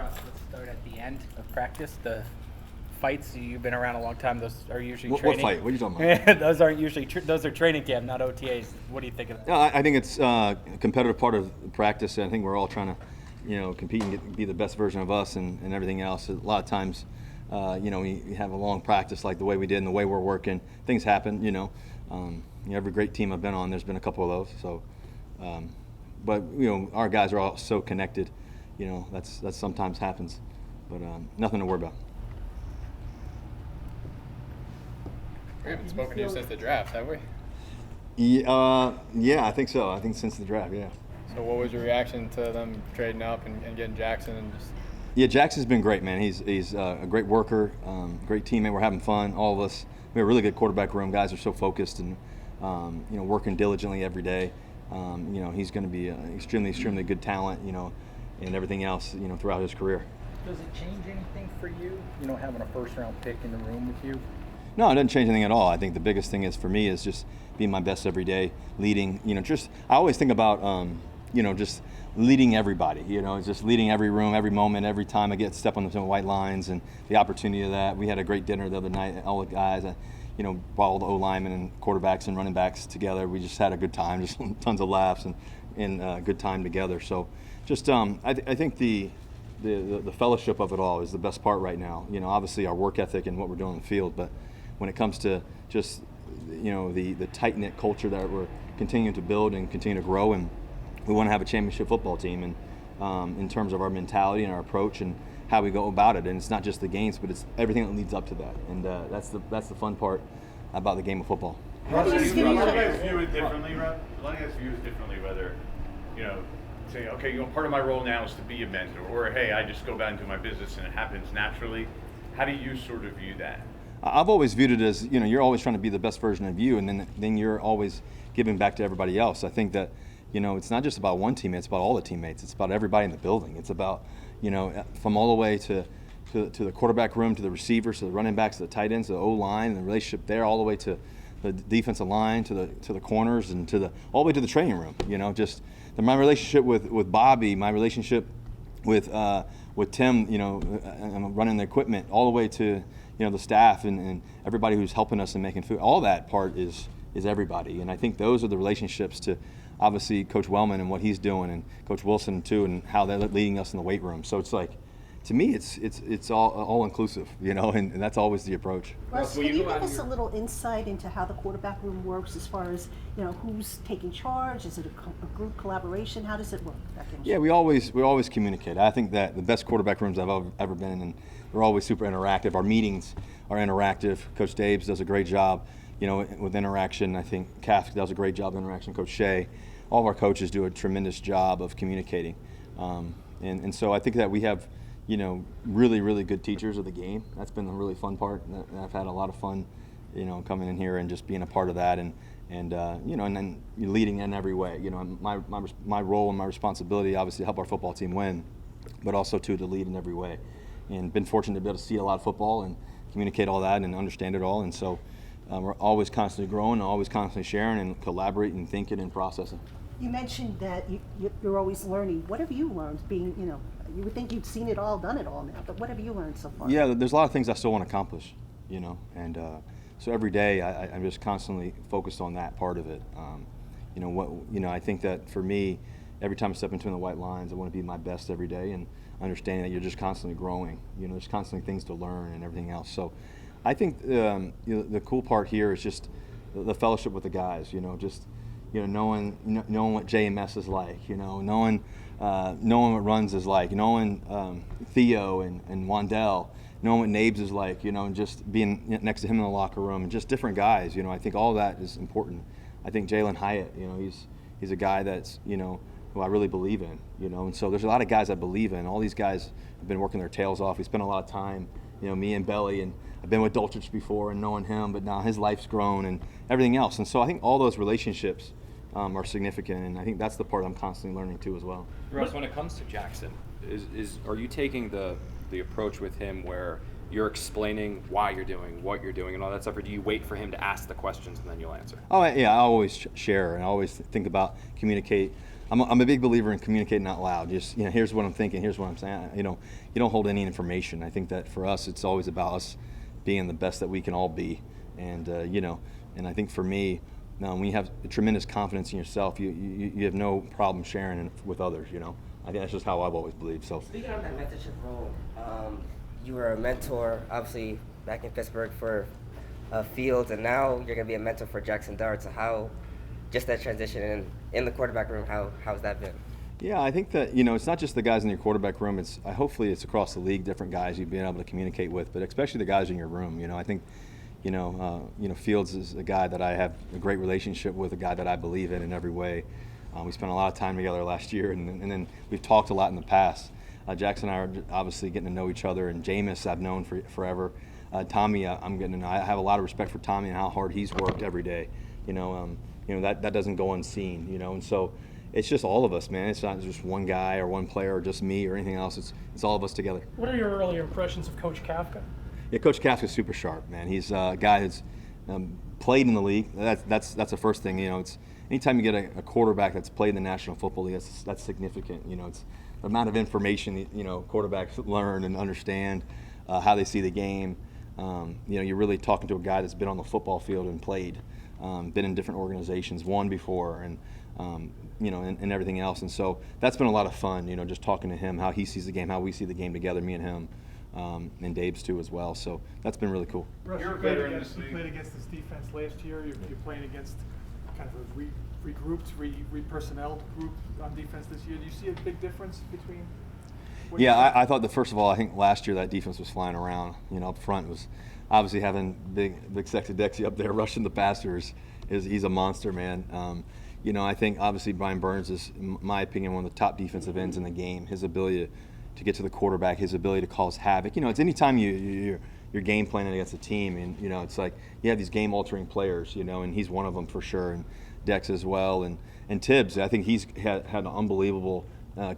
Russ, let's start at the end of practice. The fights, you've been around a long time. Those are usually What training. fight? What are you talking about? Those aren't usually those are training camp, not OTAs. What do you think of that? No, I think it's a competitive part of practice. I think we're all trying to, compete and be the best version of us and everything else. A lot of times, we have a long practice like the way we did and the way we're working. Things happen, every great team I've been on, there's been a couple of those. So, but our guys are all so connected. That sometimes happens, but nothing to worry about. We haven't spoken to you since the draft, have we? Yeah, I think so. I think since the draft, yeah. So what was your reaction to them trading up and getting Jackson and just? Yeah, Jackson's been great, man. He's a great worker, great teammate. We're having fun, all of us. We have a really good quarterback room. Guys are so focused and working diligently every day. He's going to be an extremely good talent, and everything else, throughout his career. Does it change anything for you, having a first-round pick in the room with you? No, it doesn't change anything at all. I think the biggest thing is for me is just being my best every day, leading. I always think about, just leading everybody. Just leading every room, every moment, every time I get to step on the white lines, and the opportunity of that. We had a great dinner the other night. All the guys, brought all the O linemen and quarterbacks and running backs together. We just had a good time, just tons of laughs and good time together. So, just I think the fellowship of it all is the best part right now. Obviously our work ethic and what we're doing in the field, but when it comes to just the tight-knit culture that we're continuing to build and continue to grow, and we want to have a championship football team, and in terms of our mentality and our approach and how we go about it, and it's not just the games, but it's everything that leads up to that, and that's the fun part about the game of football. A lot of guys view it differently, Rob. A lot of guys view it differently, whether say, okay, part of my role now is to be a mentor, or hey, I just go back and do my business and it happens naturally. How do you sort of view that? I've always viewed it as, you're always trying to be the best version of you, and then you're always giving back to everybody else. I think that, it's not just about one teammate, it's about all the teammates. It's about everybody in the building. It's about, from all the way to the quarterback room, to the receivers, to the running backs, to the tight ends, to the O-line, and the relationship there, all the way to the defensive line, to the corners, and all the way to the training room. My relationship with Bobby, my relationship with Tim, and running the equipment, all the way to the staff and everybody who's helping us and making food. All that part is everybody, and I think those are the relationships to obviously Coach Wellman and what he's doing, and Coach Wilson too, and how they're leading us in the weight room. So it's like, to me, it's all inclusive, and that's always the approach. Russ, can you give us a little insight into how the quarterback room works as far as, who's taking charge? Is it a group collaboration? How does it work? Yeah, we always communicate. I think that the best quarterback rooms I've ever been in, and they're always super interactive. Our meetings are interactive. Coach Daves does a great job, with interaction. I think Kafka does a great job of interaction. Coach Shea, all of our coaches do a tremendous job of communicating. And so I think that we have, really good teachers of the game. That's been the really fun part. I've had a lot of fun, coming in here and just being a part of that, and then leading in every way. My role and my responsibility, obviously, to help our football team win, but also to lead in every way. And been fortunate to be able to see a lot of football and communicate all that and understand it all. And so we're always constantly growing, always constantly sharing and collaborating and thinking and processing. You mentioned that you're always learning. What have you learned being, you would think you've seen it all, done it all now, but what have you learned so far? Yeah, there's a lot of things I still want to accomplish, and so every day I'm just constantly focused on that part of it. I think that for me, every time I step into the white lines, I want to be my best every day, and understanding that you're just constantly growing. There's constantly things to learn and everything else. So I think the cool part here is just the fellowship with the guys, knowing what JMS is like, knowing what runs is like, knowing Theo and Wandell, knowing what Nabes is like, and just being next to him in the locker room, and just different guys. I think all that is important. I think Jalen Hyatt, he's a guy that's, who I really believe in, and so there's a lot of guys I believe in. All these guys have been working their tails off. We spent a lot of time, me and Belly, and I've been with Dolchich before and knowing him, but now his life's grown and everything else. And so I think all those relationships are significant, and I think that's the part I'm constantly learning too as well. Russ, when it comes to Jackson, are you taking the approach with him where you're explaining why you're doing what you're doing and all that stuff, or do you wait for him to ask the questions and then you'll answer? Oh yeah, I always share, and I always think about communicate I'm a big believer in communicating out loud. Just, here's what I'm thinking, here's what I'm saying. You don't hold any information. I think that for us, it's always about us being the best that we can all be. And and I think for me, when you have tremendous confidence in yourself, you have no problem sharing it with others. I think that's just how I've always believed. So Speaking of that mentorship role, you were a mentor, obviously, back in Pittsburgh for Fields, and now you're going to be a mentor for Jackson Dart. So how, just that transition in the quarterback room, how's that been? yeah, I think that it's not just the guys in your quarterback room. Hopefully it's across the league, different guys you've been able to communicate with, but especially the guys in your room. I think Fields is a guy that I have a great relationship with, a guy that I believe in every way. We spent a lot of time together last year, and then we've talked a lot in the past. Jackson and I are obviously getting to know each other, and Jameis I've known for forever. Tommy, I'm getting to know. I have a lot of respect for Tommy and how hard he's worked every day. That doesn't go unseen. And so it's just all of us, man. It's not just one guy or one player or just me or anything else. It's all of us together. What are your early impressions of Coach Kafka? Yeah, Coach Kafka's super sharp, man. He's a guy that's played in the league. That's the first thing. It's anytime you get a quarterback that's played in the National Football League, that's significant. It's the amount of information quarterbacks learn and understand, how they see the game. You're really talking to a guy that's been on the football field and played, been in different organizations, won before, and and everything else. And so that's been a lot of fun. Just talking to him, how he sees the game, how we see the game together, me and him. And Dave's too as well. So that's been really cool. Russ, You're a you played veteran in against, this you played against this defense last year. You're playing against kind of a regrouped, re-personneled group on defense this year. Do you see a big difference between? Yeah, I thought first of all, I think last year that defense was flying around. Up front was obviously having big sexy Dexy up there rushing the passers. He's a monster, man. I think obviously Brian Burns is, in my opinion, one of the top defensive ends in the game. His ability to get to the quarterback, his ability to cause havoc. It's anytime you're game planning against a team, and it's like you have these game-altering players, and he's one of them for sure, and Dex as well, and Tibbs. I think he's had an unbelievable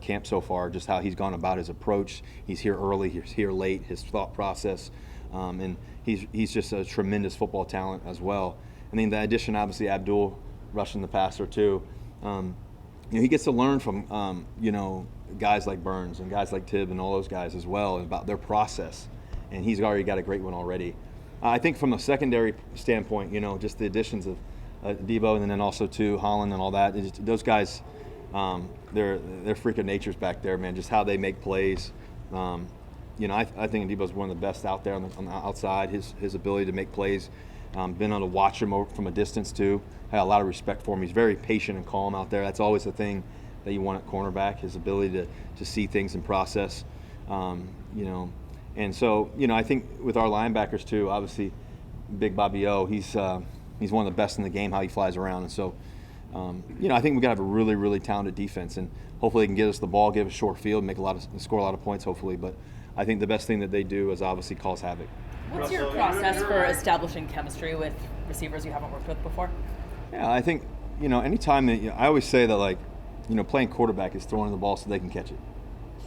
camp so far, just how he's gone about his approach. He's here early, he's here late, his thought process, and he's just a tremendous football talent as well. And then the addition, obviously, Abdul rushing the passer too. He gets to learn from guys like Burns and guys like Tibb and all those guys as well about their process, and he's already got a great one already. I think from a secondary standpoint, just the additions of Debo and then also to Holland and all that, those guys, they're freak of natures back there, man. Just how they make plays. I think Debo's one of the best out there on the outside. His ability to make plays. Been able to watch him from a distance too. I had a lot of respect for him. He's very patient and calm out there. That's always the thing that you want at cornerback, his ability to see things and process. And so I think with our linebackers too, obviously Big Bobby O, he's one of the best in the game, how he flies around. And so I think we got to have a really, really talented defense, and hopefully they can get us the ball, give us a short field, score a lot of points hopefully. But I think the best thing that they do is obviously cause havoc. What's your process for establishing chemistry with receivers you haven't worked with before? Yeah, I think anytime that I always say that playing quarterback is throwing the ball so they can catch it.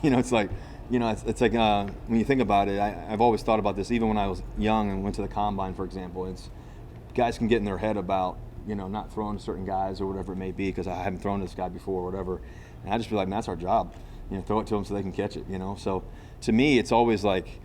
It's like it's like when you think about it, I've always thought about this. Even when I was young and went to the combine, for example, it's guys can get in their head about not throwing to certain guys or whatever it may be because I haven't thrown to this guy before or whatever, and I just feel like man, that's our job. Throw it to them so they can catch it. So to me, it's always like.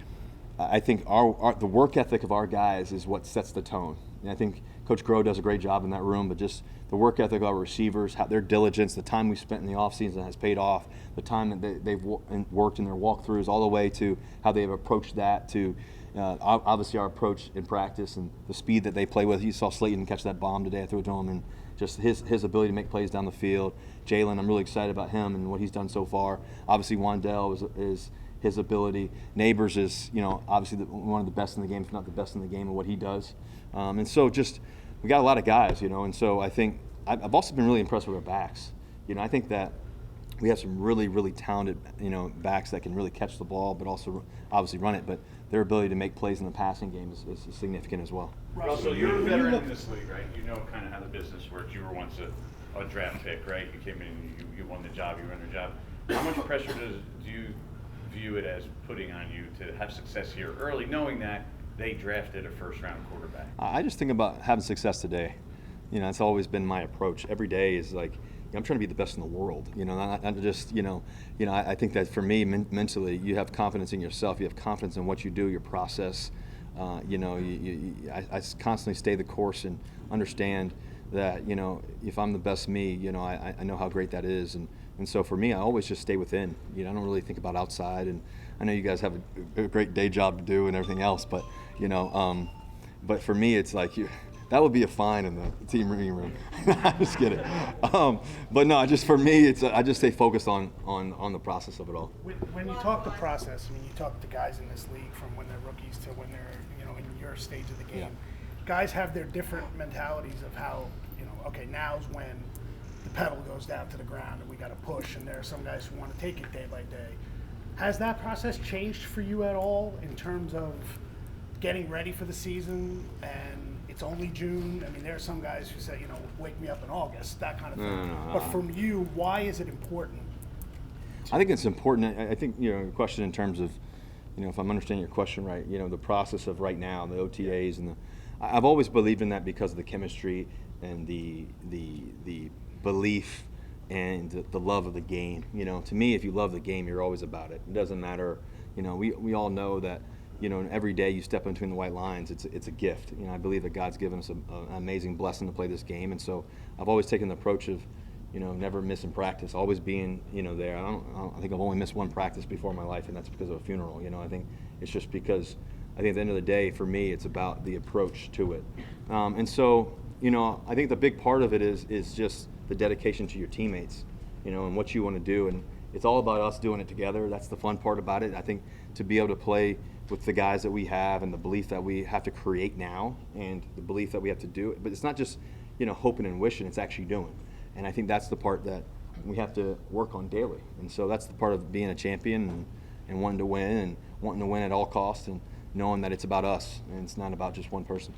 I think the work ethic of our guys is what sets the tone. And I think Coach Groh does a great job in that room, but just the work ethic of our receivers, their diligence, the time we spent in the offseason has paid off, the time that they've worked in their walkthroughs, all the way to how they've approached that, to obviously our approach in practice and the speed that they play with. You saw Slayton catch that bomb today, I threw it to him, and just his ability to make plays down the field. Jalen, I'm really excited about him and what he's done so far. Obviously, Wandell is his ability. Neighbors is, obviously one of the best in the game, if not the best in the game of what he does. And so just, we got a lot of guys, and so I think, I've also been really impressed with our backs. I think that we have some really, really talented, backs that can really catch the ball, but also obviously run it. But their ability to make plays in the passing game is significant as well. Russell, you're a veteran in this league, right? You know kind of how the business works. You were once a draft pick, right? You came in, you won the job, you ran the job. How much pressure do you view it as putting on you to have success here early, knowing that they drafted a first-round quarterback? I just think about having success today. It's always been my approach. Every day is like, I'm trying to be the best in the world, you know, not just, I think that for me, mentally, you have confidence in yourself, you have confidence in what you do, your process. I constantly stay the course and understand that, if I'm the best me, I know how great that is. And so for me, I always just stay within. I don't really think about outside. And I know you guys have a great day job to do and everything else, but, but for me, it's like that would be a fine in the team meeting room. I'm just kidding. But no, for me, I just stay focused on the process of it all. When you talk the process, I mean, you talk to guys in this league from when they're rookies to when they're, in your stage of the game. Yeah. Guys have their different mentalities of how, okay, now's when the pedal goes down to the ground and we got to push, and there are some guys who want to take it day by day. Has that process changed for you at all in terms of getting ready for the season? And it's only June. I mean, there are some guys who say, wake me up in August, that kind of thing. No. But from you, why is it important? I think it's important. I think, your question in terms of, if I'm understanding your question right, the process of right now, the OTAs and I've always believed in that because of the chemistry and the belief and the love of the game. To me, if you love the game, you're always about it. It doesn't matter. We all know that, every day you step in between the white lines, it's a gift. I believe that God's given us an amazing blessing to play this game. And so I've always taken the approach of, never missing practice, always being, there. I think I've only missed one practice before in my life, and that's because of a funeral. I think it's just because I think at the end of the day, for me, it's about the approach to it. And so, I think the big part of it is just the dedication to your teammates, and what you want to do. And it's all about us doing it together. That's the fun part about it. I think to be able to play with the guys that we have and the belief that we have to create now and the belief that we have to do it. But it's not just, hoping and wishing, it's actually doing. And I think that's the part that we have to work on daily. And so that's the part of being a champion and wanting to win at all costs and knowing that it's about us and it's not about just one person.